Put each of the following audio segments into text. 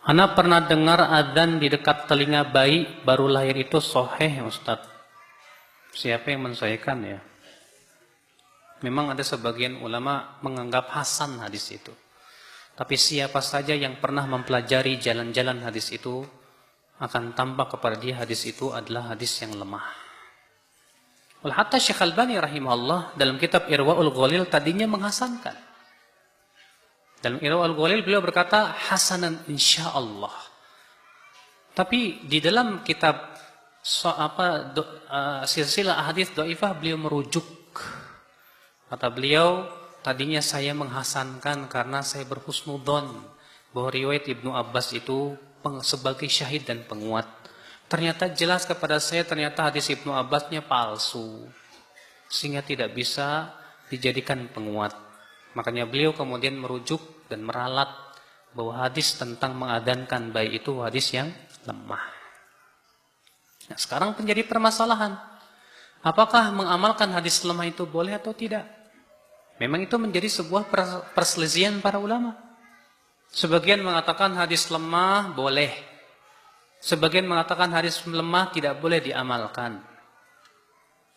Ana pernah dengar adzan di dekat telinga bayi baru lahir itu sahih, Ustaz. Siapa yang mensahihkan ya? Memang ada sebagian ulama menganggap hasan hadis itu. Tapi siapa saja yang pernah mempelajari jalan-jalan hadis itu akan tampak kepada dia hadis itu adalah hadis yang lemah. Hatta Syekh Albani rahimahullah dalam kitab Irwaul Ghalil tadinya menghasankan. Dalam Irwaul Ghalil beliau berkata hasanan insyaallah. Tapi di dalam kitab silsilah ahadits dhaifah beliau merujuk. Kata beliau, tadinya saya menghasankan karena saya berhusnudzon bahwa riwayat Ibnu Abbas itu sebagai syahid dan penguat. Ternyata jelas kepada saya ternyata hadis Ibnu Abbasnya palsu. Sehingga tidak bisa dijadikan penguat. Makanya beliau kemudian merujuk dan meralat bahwa hadis tentang mengadhankan bayi itu hadis yang lemah. Nah, sekarang menjadi permasalahan. Apakah mengamalkan hadis lemah itu boleh atau tidak? Memang itu menjadi sebuah perselisihan para ulama. Sebagian mengatakan hadis lemah boleh. Sebagian mengatakan hadis lemah tidak boleh diamalkan.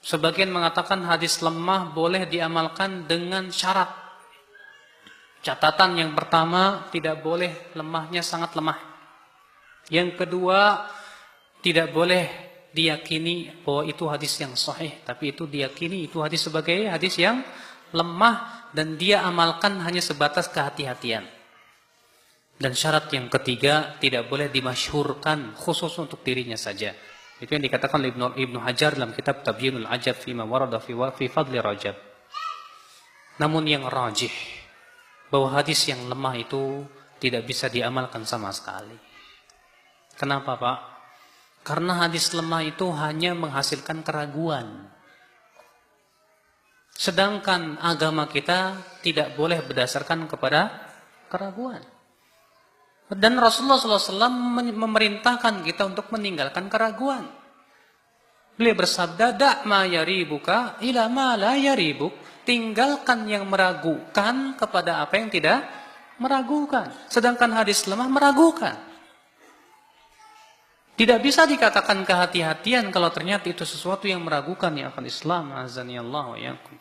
Sebagian mengatakan hadis lemah boleh diamalkan dengan syarat. Catatan yang pertama, tidak boleh lemahnya sangat lemah. Yang kedua, tidak boleh diyakini bahwa itu hadis yang sahih, tapi itu diyakini itu hadis sebagai hadis yang lemah dan dia amalkan hanya sebatas kehati-hatian. Dan syarat yang ketiga, tidak boleh dimasyhurkan khusus untuk dirinya saja. Itu yang dikatakan oleh Ibnu Hajar dalam kitab Tabyinul Ajab fima warada fi fadli Rajab. Namun yang rajih bahwa hadis yang lemah itu tidak bisa diamalkan sama sekali. Kenapa, Pak? Karena hadis lemah itu hanya menghasilkan keraguan. Sedangkan agama kita tidak boleh berdasarkan kepada keraguan. Dan Rasulullah SAW memerintahkan kita untuk meninggalkan keraguan. Beliau bersabda, "Da' ma yaribuka ila ma la yaribuk." Tinggalkan yang meragukan kepada apa yang tidak meragukan. Sedangkan hadis lemah meragukan. Tidak bisa dikatakan kehati-hatian kalau ternyata itu sesuatu yang meragukan ya akan Islam. Azanillahu wa iyyakum.